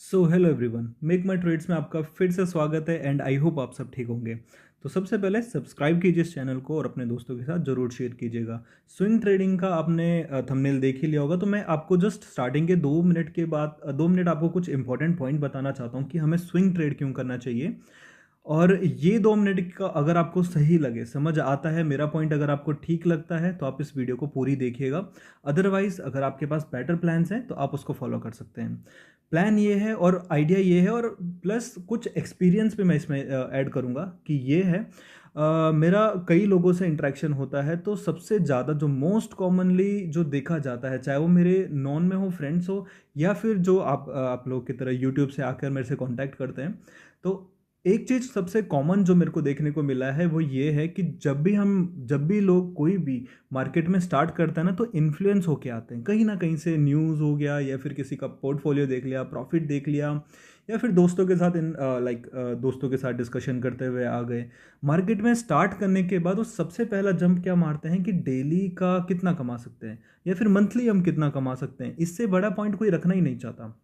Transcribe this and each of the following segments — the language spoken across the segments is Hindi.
सो हेलो एवरीवन, मेक माई ट्रेड्स में आपका फिर से स्वागत है एंड आई होप आप सब ठीक होंगे। तो सबसे पहले सब्सक्राइब कीजिए इस चैनल को और अपने दोस्तों के साथ ज़रूर शेयर कीजिएगा। स्विंग ट्रेडिंग का आपने थंबनेल देख ही लिया होगा, तो मैं आपको जस्ट स्टार्टिंग के 2 मिनट के बाद 2 मिनट आपको कुछ इंपॉर्टेंट पॉइंट बताना चाहता हूँ कि हमें स्विंग ट्रेड क्यों करना चाहिए। और ये 2 मिनट का अगर आपको सही लगे, समझ आता है मेरा पॉइंट, अगर आपको ठीक लगता है तो आप इस वीडियो को पूरी देखिएगा। अदरवाइज अगर आपके पास बेटर प्लान्स हैं तो आप उसको फॉलो कर सकते हैं। प्लान ये है और आइडिया ये है, और प्लस कुछ एक्सपीरियंस भी मैं इसमें ऐड करूँगा कि ये है। मेरा कई लोगों से इंटरेक्शन होता है, तो सबसे ज़्यादा जो मोस्ट कॉमनली जो देखा जाता है, चाहे वो मेरे नॉन में हो, फ्रेंड्स हो, या फिर जो आप लोग की तरह यूट्यूब से आकर मेरे से कांटेक्ट करते हैं, तो एक चीज़ सबसे कॉमन जो मेरे को देखने को मिला है वो ये है कि जब भी लोग कोई भी मार्केट में स्टार्ट करते हैं ना, तो इन्फ्लुएंस होके आते हैं कहीं ना कहीं से। न्यूज़ हो गया, या फिर किसी का पोर्टफोलियो देख लिया, प्रॉफिट देख लिया, या फिर दोस्तों के साथ दोस्तों के साथ डिस्कशन करते हुए आ गए। मार्केट में स्टार्ट करने के बाद वो सबसे पहला जंप क्या मारते हैं कि डेली का कितना कमा सकते हैं, या फिर मंथली हम कितना कमा सकते हैं। इससे बड़ा पॉइंट कोई रखना ही नहीं चाहता।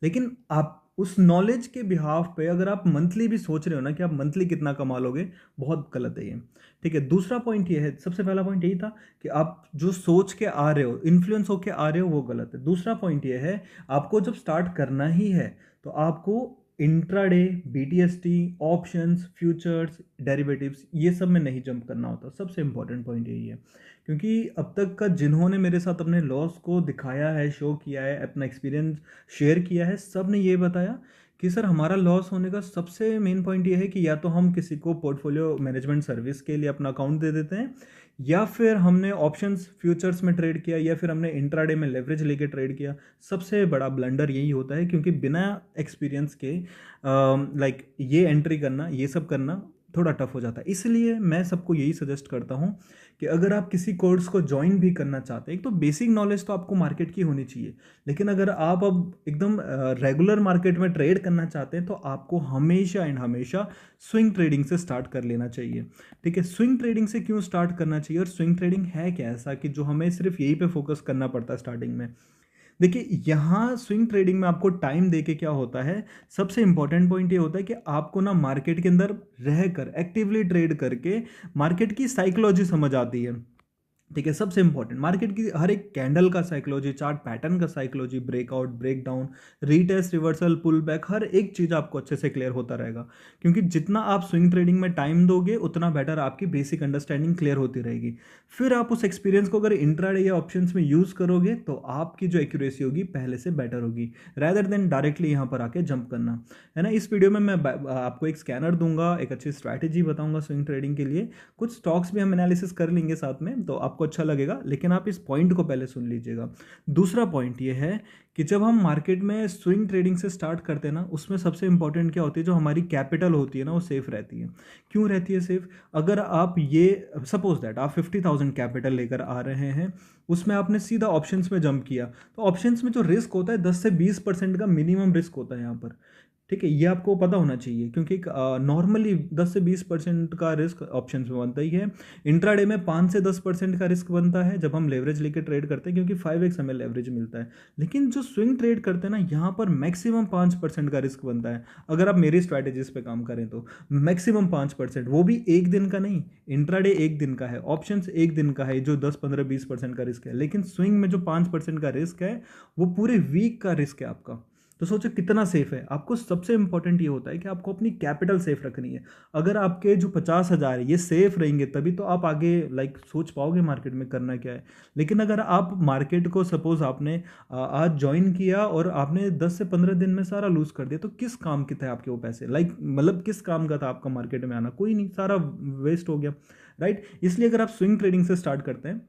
लेकिन आप उस नॉलेज के बिहाफ पे अगर आप मंथली भी सोच रहे हो ना कि आप मंथली कितना कमा लोगे, बहुत गलत है ये। ठीक है, दूसरा पॉइंट ये है, सबसे पहला पॉइंट यही था कि आप जो सोच के आ रहे हो, इन्फ्लुएंस होके आ रहे हो, वो गलत है। दूसरा पॉइंट ये है, आपको जब स्टार्ट करना ही है तो आपको intraday, BTST, options, futures, derivatives, ये सब में नहीं जंप करना होता। सबसे इंपॉर्टेंट पॉइंट यही है, क्योंकि अब तक का जिन्होंने मेरे साथ अपने लॉस को दिखाया है, शो किया है, अपना एक्सपीरियंस शेयर किया है, सब ने ये बताया कि सर हमारा लॉस होने का सबसे मेन पॉइंट ये है कि या तो हम किसी को पोर्टफोलियो मैनेजमेंट सर्विस के लिए अपना अकाउंट दे देते हैं, या फिर हमने ऑप्शंस फ्यूचर्स में ट्रेड किया, या फिर हमने इंट्राडे में लेवरेज लेके ट्रेड किया। सबसे बड़ा ब्लंडर यही होता है, क्योंकि बिना एक्सपीरियंस के ये एंट्री करना, ये सब करना थोड़ा टफ हो जाता है। इसलिए मैं सबको यही सजेस्ट करता हूँ कि अगर आप किसी कोर्स को ज्वाइन भी करना चाहते हैं, एक तो बेसिक नॉलेज तो आपको मार्केट की होनी चाहिए। लेकिन अगर आप अब एकदम रेगुलर मार्केट में ट्रेड करना चाहते हैं, तो आपको हमेशा एंड हमेशा स्विंग ट्रेडिंग से स्टार्ट कर लेना चाहिए। ठीक है, स्विंग ट्रेडिंग से क्यों स्टार्ट करना चाहिए, और स्विंग ट्रेडिंग है क्या ऐसा कि जो हमें सिर्फ यही पे फोकस करना पड़ता है स्टार्टिंग में। देखिए, यहाँ स्विंग ट्रेडिंग में आपको टाइम देके क्या होता है, सबसे इंपॉर्टेंट पॉइंट ये होता है कि आपको ना मार्केट के अंदर रहकर एक्टिवली ट्रेड करके मार्केट की साइकोलॉजी समझ आती है। ठीक है, सबसे इंपॉर्टेंट मार्केट की हर एक कैंडल का साइकोलॉजी, चार्ट पैटर्न का psychology, breakout, breakdown, retest, reversal, pull back, हर एक चीज़ आपको अच्छे से क्लियर होता रहेगा। क्योंकि जितना आप स्विंग ट्रेडिंग में टाइम दोगे, उतना बेटर आपकी बेसिक अंडरस्टैंडिंग क्लियर होती रहेगी। फिर आप उस एक्सपीरियंस को अगर इंट्राडे या ऑप्शंस में यूज़ करोगे, तो आपकी जो एक्यूरेसी होगी पहले से बेटर होगी, रैदर देन डायरेक्टली यहाँ पर आके जंप करना। है ना, इस वीडियो में मैं आपको एक स्कैनर दूंगा, एक अच्छी स्ट्रैटेजी बताऊंगा स्विंग ट्रेडिंग के लिए, कुछ स्टॉक्स भी हम एनालिसिस कर लेंगे साथ में, तो आपको अच्छा लगेगा। लेकिन आप इस पॉइंट को पहले सुन लीजिएगा। दूसरा पॉइंट ये है कि जब हम मार्केट में स्विंग ट्रेडिंग से स्टार्ट करते हैं ना, उसमें सबसे इंपॉर्टेंट क्या होती है, जो हमारी कैपिटल होती है ना, वो सेफ रहती है। क्यों रहती है सेफ? अगर आप ये सपोज दैट आप 50,000 कैपिटल लेकर आ रहे हैं, उसमें आपने सीधा ऑप्शंस में जंप किया, तो ऑप्शंस में जो रिस्क होता है 10 से 20% का मिनिमम रिस्क होता है यहाँ पर। ठीक है, ये आपको पता होना चाहिए, क्योंकि नॉर्मली 10 से 20% का रिस्क ऑप्शंस में बनता ही है। इंट्राडे में 5 से 10% का रिस्क बनता है जब हम लेवरेज लेके ट्रेड करते हैं, क्योंकि 5x हमें लेवरेज मिलता है। लेकिन जो स्विंग ट्रेड करते हैं ना, यहाँ पर मैक्सिमम 5% का रिस्क बनता है। अगर आप मेरी स्ट्रैटेजीज पे काम करें तो मैक्सिमम 5%, वो भी एक दिन का नहीं। इंट्राडे एक दिन का है, ऑप्शंस एक दिन का है, जो 10, 15, 20% का रिस्क है। लेकिन स्विंग में जो 5% का रिस्क है, वो पूरे वीक का रिस्क है आपका। तो सोचो कितना सेफ है। आपको सबसे इंपॉर्टेंट ये होता है कि आपको अपनी कैपिटल सेफ रखनी है। अगर आपके जो 50,000 है ये सेफ रहेंगे, तभी तो आप आगे सोच पाओगे मार्केट में करना क्या है। लेकिन अगर आप मार्केट को सपोज आपने आज ज्वाइन किया और आपने 10 से 15 दिन में सारा लूज कर दिया, तो किस काम के थे आपके वो पैसे? मतलब किस काम का था आपका मार्केट में आना? कोई नहीं, सारा वेस्ट हो गया, राइट। इसलिए अगर आप स्विंग ट्रेडिंग से स्टार्ट करते हैं,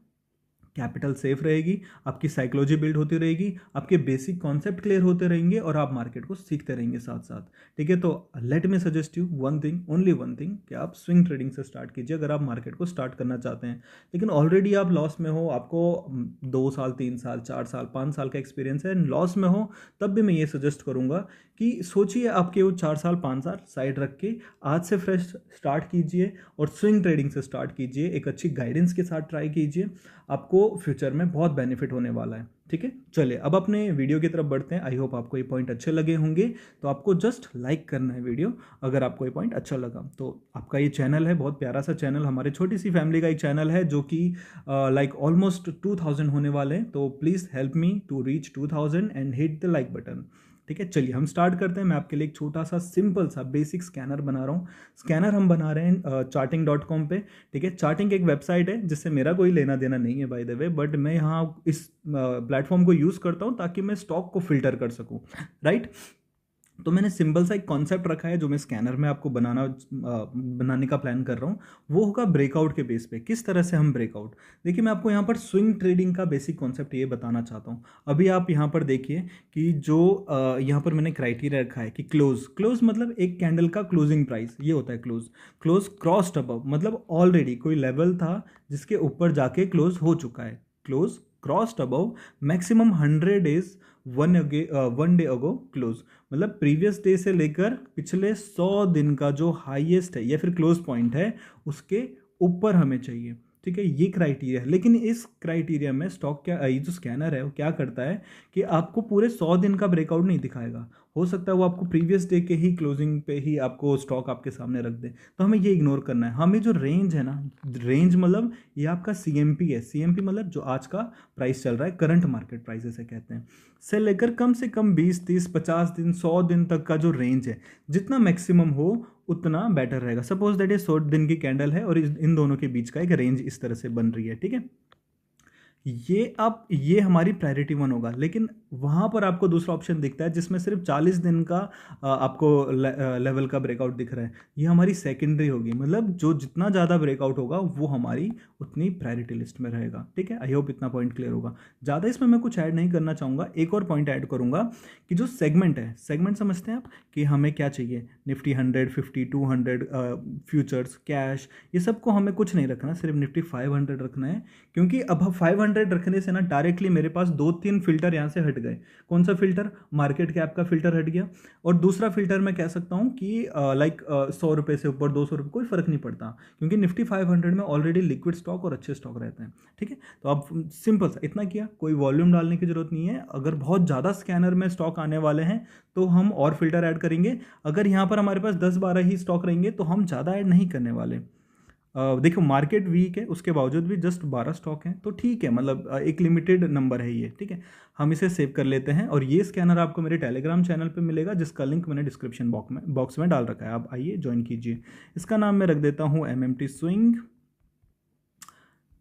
कैपिटल सेफ रहेगी, आपकी साइकोलॉजी बिल्ड होती रहेगी, आपके बेसिक कॉन्सेप्ट क्लियर होते रहेंगे, और आप मार्केट को सीखते रहेंगे साथ साथ। ठीक है, तो let me suggest you one thing, only one thing, कि आप स्विंग ट्रेडिंग से स्टार्ट कीजिए अगर आप मार्केट को स्टार्ट करना चाहते हैं। लेकिन ऑलरेडी आप लॉस में हो, आपको 2 साल, 3 साल, 4 साल, 5 साल का एक्सपीरियंस है, लॉस में हो, तब भी मैं ये सजेस्ट करूंगा कि सोचिए आपके वो 4 साल, 5 साल साइड रख के आज से फ्रेश स्टार्ट कीजिए, और स्विंग ट्रेडिंग से स्टार्ट कीजिए। एक अच्छी गाइडेंस के साथ ट्राई कीजिए, आपको फ्यूचर में बहुत बेनिफिट होने वाला है। ठीक है, चलिए अब अपने वीडियो की तरफ बढ़ते हैं। आई होप आपको ये पॉइंट अच्छे लगे होंगे, तो आपको जस्ट लाइक करना है वीडियो अगर आपको ये पॉइंट अच्छा लगा। तो आपका ये चैनल है, बहुत प्यारा सा चैनल, हमारे छोटी सी फैमिली का एक चैनल है जो कि लाइक ऑलमोस्ट 2000 होने वाले हैं। तो please help me to reach 2000 and hit the like button. ठीक है, चलिए हम स्टार्ट करते हैं। मैं आपके लिए एक छोटा सा सिंपल सा बेसिक स्कैनर बना रहा हूँ। स्कैनर हम बना रहे हैं charting.com पे। ठीक है, चार्टिंग एक वेबसाइट है जिससे मेरा कोई लेना देना नहीं है बाय द वे, बट मैं यहाँ इस प्लेटफॉर्म को यूज़ करता हूँ ताकि मैं स्टॉक को फिल्टर कर सकूँ, राइट। तो मैंने सिंपल सा एक कॉन्सेप्ट रखा है जो मैं स्कैनर में आपको बनाने का प्लान कर रहा हूँ। वो होगा ब्रेकआउट के बेस पे। किस तरह से हम ब्रेकआउट, देखिए मैं आपको यहाँ पर स्विंग ट्रेडिंग का बेसिक कॉन्सेप्ट ये बताना चाहता हूँ। अभी आप यहाँ पर देखिए कि जो यहाँ पर मैंने क्राइटेरिया रखा है कि क्लोज मतलब एक कैंडल का क्लोजिंग प्राइस ये होता है क्लोज क्रॉस्ड अबव, मतलब ऑलरेडी कोई लेवल था जिसके ऊपर जाके क्लोज हो चुका है। Close crossed above maximum 100 days one day ago close, मतलब प्रीवियस डे से लेकर पिछले 100 दिन का जो हाईएस्ट है या फिर क्लोज पॉइंट है उसके ऊपर हमें चाहिए। ठीक है, ये क्राइटेरिया है। लेकिन इस क्राइटेरिया में स्टॉक क्या, ये जो स्कैनर है वो क्या करता है कि आपको पूरे 100 दिन का ब्रेकआउट नहीं दिखाएगा। हो सकता है वो आपको प्रीवियस डे के ही क्लोजिंग पे ही आपको स्टॉक आपके सामने रख दे। तो हमें ये इग्नोर करना है। हमें जो रेंज है ना, रेंज मतलब ये आपका CMP है। CMP मतलब जो आज का प्राइस चल रहा है, करंट मार्केट प्राइस इसे कहते हैं, से लेकर कम से कम 20 30 50 दिन 100 दिन तक का जो रेंज है, जितना मैक्सिमम हो उतना बेटर रहेगा। सपोज दैट ये 100 दिन की कैंडल है और इन दोनों के बीच का एक रेंज इस तरह से बन रही है। ठीक है, ये हमारी प्रायोरिटी 1 होगा। लेकिन वहाँ पर आपको दूसरा ऑप्शन दिखता है जिसमें सिर्फ 40 दिन का आपको लेवल का ब्रेकआउट दिख रहा है। ये हमारी सेकेंडरी होगी, मतलब जो जितना ज़्यादा ब्रेकआउट होगा वो हमारी उतनी प्रायोरिटी लिस्ट में रहेगा। ठीक है, आई होप इतना पॉइंट क्लियर होगा। ज़्यादा इसमें मैं कुछ ऐड नहीं करना चाहूँगा। एक और पॉइंट ऐड करूँगा कि जो सेगमेंट है, सेगमेंट समझते हैं आप कि हमें क्या चाहिए, निफ्टी 100 50 200 फ्यूचर्स कैश, ये सबको हमें कुछ नहीं रखना, सिर्फ निफ्टी 500 रखना है। क्योंकि अब 500 रखने से ना डायरेक्टली मेरे पास 2-3 फिल्टर यहाँ से हट गए। कौन सा फिल्टर, मार्केट कैप का फिल्टर हट गया, और दूसरा फिल्टर मैं कह सकता हूँ कि लाइक 100 रुपये से ऊपर 200 रुपये कोई फर्क नहीं पड़ता, क्योंकि निफ्टी 500 में ऑलरेडी लिक्विड स्टॉक और अच्छे स्टॉक रहते हैं। ठीक है, तो आप सिंपल सा इतना किया, कोई वॉल्यूम डालने की जरूरत नहीं है। अगर बहुत ज़्यादा स्कैनर में स्टॉक आने वाले हैं तो हम और फिल्टर ऐड करेंगे। अगर यहाँ पर हमारे पास 10-12 ही स्टॉक रहेंगे तो हम ज़्यादा ऐड नहीं करने वाले। देखो मार्केट वीक है, उसके बावजूद भी जस्ट 12 स्टॉक हैं, तो ठीक है, मतलब एक लिमिटेड नंबर है ये। ठीक है, हम इसे सेव कर लेते हैं। और ये स्कैनर आपको मेरे टेलीग्राम चैनल पे मिलेगा, जिसका लिंक मैंने डिस्क्रिप्शन बॉक्स में डाल रखा है, आप आइए ज्वाइन कीजिए। इसका नाम मैं रख देता हूँ MMT स्विंग,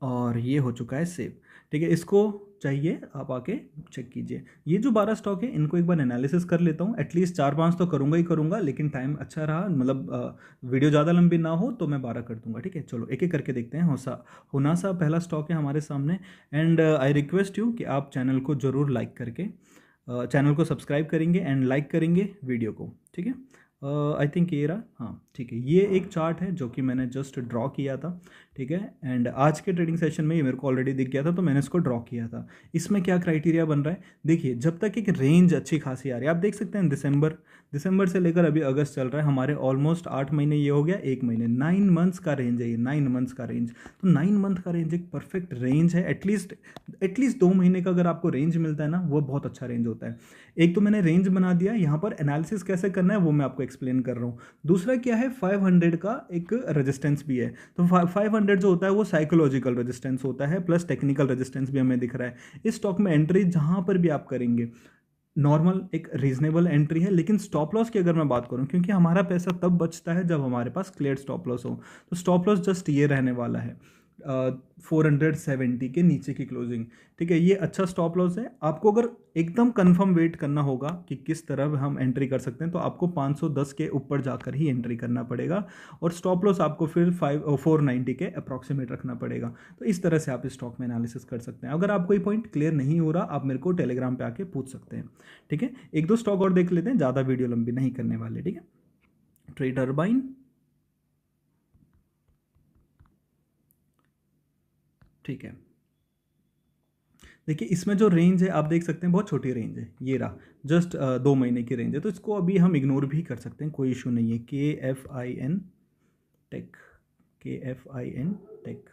और ये हो चुका है सेव। ठीक है, इसको चाहिए आप आके चेक कीजिए। ये जो 12 स्टॉक है इनको एक बार एनालिसिस कर लेता हूँ। एटलीस्ट 4-5 तो करूँगा ही करूँगा, लेकिन टाइम अच्छा रहा, मतलब वीडियो ज़्यादा लंबी ना हो तो मैं 12 कर दूंगा। ठीक है, चलो एक एक करके देखते हैं। होनासा पहला स्टॉक है हमारे सामने, एंड आई रिक्वेस्ट यू कि आप चैनल को ज़रूर लाइक करके चैनल को सब्सक्राइब करेंगे एंड लाइक करेंगे वीडियो को। ठीक है, आई थिंक ये रहा, हाँ ठीक है। ये एक चार्ट है जो कि मैंने जस्ट ड्रॉ किया था। ठीक है, एंड आज के ट्रेडिंग सेशन में ये मेरे को ऑलरेडी दिख गया था, तो मैंने इसको ड्रॉ किया था। इसमें क्या क्राइटेरिया बन रहा है, देखिए जब तक एक रेंज अच्छी खासी आ रही है, आप देख सकते हैं दिसंबर से लेकर अभी अगस्त चल रहा है, हमारे ऑलमोस्ट 8 महीने, ये हो गया 1 महीने, 9 मंथ्स का रेंज है ये, 9 मंथ्स का रेंज। तो 9 मंथ का रेंज एक परफेक्ट रेंज है। एटलीस्ट 2 महीने का अगर आपको रेंज मिलता है ना, वो बहुत अच्छा रेंज होता है। एक तो मैंने रेंज बना दिया, यहाँ पर एनालिसिस कैसे करना है वो मैं आपको एक्सप्लेन कर रहा हूँ। दूसरा क्या है, 500 का एक रेजिस्टेंस भी है। तो 500 जो होता है वो साइकोलॉजिकल रेजिस्टेंस होता है, प्लस टेक्निकल रेजिस्टेंस भी हमें दिख रहा है। इस स्टॉक में एंट्री जहाँ पर भी आप करेंगे, नॉर्मल एक रीजनेबल एंट्री है। लेकिन स्टॉप लॉस की अगर मैं बात करूं, क्योंकि हमारा पैसा तब बचता है जब हमारे पास क्लियर स्टॉप लॉस हो, तो स्टॉप लॉस जस्ट ये रहने वाला है 470 के नीचे की क्लोजिंग। ठीक है, ये अच्छा स्टॉप लॉस है। आपको अगर एकदम कंफर्म वेट करना होगा कि किस तरह हम एंट्री कर सकते हैं, तो आपको 510 के ऊपर जाकर ही एंट्री करना पड़ेगा, और स्टॉप लॉस आपको फिर 490 के अप्रॉक्सीमेट रखना पड़ेगा। तो इस तरह से आप इस स्टॉक में एनालिसिस कर सकते हैं। अगर आपको ये पॉइंट क्लियर नहीं हो रहा, आप मेरे को टेलीग्राम पे आके पूछ सकते हैं। ठीक है, एक दो स्टॉक और देख लेते हैं, ज़्यादा वीडियो लंबी नहीं करने वाले। ठीक है, ट्रेड टर्बाइन, ठीक है। देखिए इसमें जो रेंज है आप देख सकते हैं, बहुत छोटी रेंज है, ये रहा, जस्ट 2 महीने की रेंज है, तो इसको अभी हम इग्नोर भी कर सकते हैं, कोई इशू नहीं है। KFIN टेक, KFIN टेक,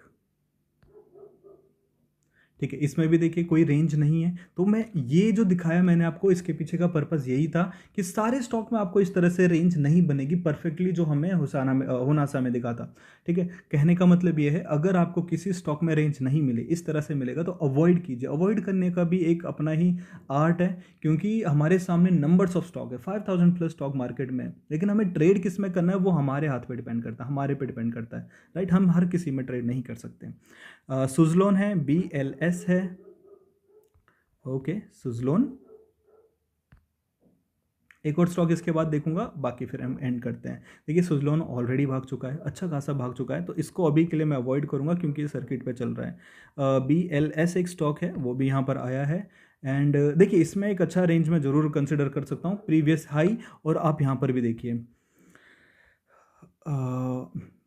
ठीक है, इसमें भी देखिए कोई रेंज नहीं है। तो मैं ये जो दिखाया मैंने आपको, इसके पीछे का पर्पस यही था कि सारे स्टॉक में आपको इस तरह से रेंज नहीं बनेगी परफेक्टली, जो हमें होनासा में दिखा था। ठीक है, कहने का मतलब ये है, अगर आपको किसी स्टॉक में रेंज नहीं मिले, इस तरह से मिलेगा, तो अवॉइड कीजिए। अवॉइड करने का भी एक अपना ही आर्ट है, क्योंकि हमारे सामने नंबर्स ऑफ स्टॉक है, 5000 प्लस स्टॉक मार्केट में, लेकिन हमें ट्रेड किस में करना है वो हमारे हाथ पे डिपेंड करता है, हमारे पे डिपेंड करता है, राइट। हम हर किसी में ट्रेड नहीं कर सकते। सुजलोन है, BLS है, ओके सुजलोन। एक और स्टॉक इसके बाद देखूंगा, बाकी फिर हम एंड करते हैं। देखिए सुजलोन ऑलरेडी भाग चुका है, अच्छा खासा भाग चुका है, तो इसको अभी के लिए मैं अवॉइड करूंगा क्योंकि ये सर्किट पे चल रहा है। BLS एक स्टॉक है, वो भी यहाँ पर आया है। एंड देखिए इसमें एक अच्छा रेंज में ज़रूर कंसिडर कर सकता हूँ, प्रीवियस हाई, और आप यहाँ पर भी देखिए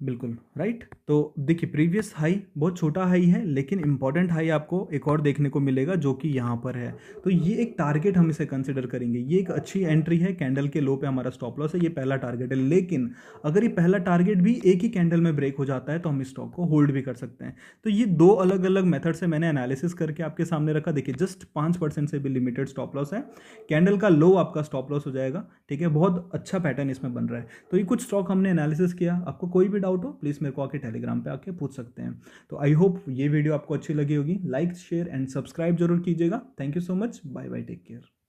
बिल्कुल राइट। तो देखिए प्रीवियस हाई बहुत छोटा हाई है, लेकिन इंपॉर्टेंट हाई आपको एक और देखने को मिलेगा जो कि यहाँ पर है। तो ये एक टारगेट हम इसे कंसिडर करेंगे, ये एक अच्छी एंट्री है, कैंडल के लो पे हमारा स्टॉप लॉस है, ये पहला टारगेट है। लेकिन अगर ये पहला टारगेट भी एक ही कैंडल में ब्रेक हो जाता है तो हम इस स्टॉक को होल्ड भी कर सकते हैं। तो ये दो अलग अलग मेथड से मैंने एनालिसिस करके आपके सामने रखा। देखिए जस्ट 5% से भी लिमिटेड स्टॉप लॉस है, कैंडल का लो आपका स्टॉप लॉस हो जाएगा। ठीक है, बहुत अच्छा पैटर्न इसमें बन रहा है। तो ये कुछ स्टॉक हमने एनालिसिस किया। आपको कोई भी डाउट हो प्लीज़ मेरे को आके टेलीग्राम पे आके पूछ सकते हैं। तो आई होप ये वीडियो आपको अच्छी लगी होगी। लाइक शेयर एंड सब्सक्राइब जरूर कीजिएगा। Thank you so much, bye bye, take care.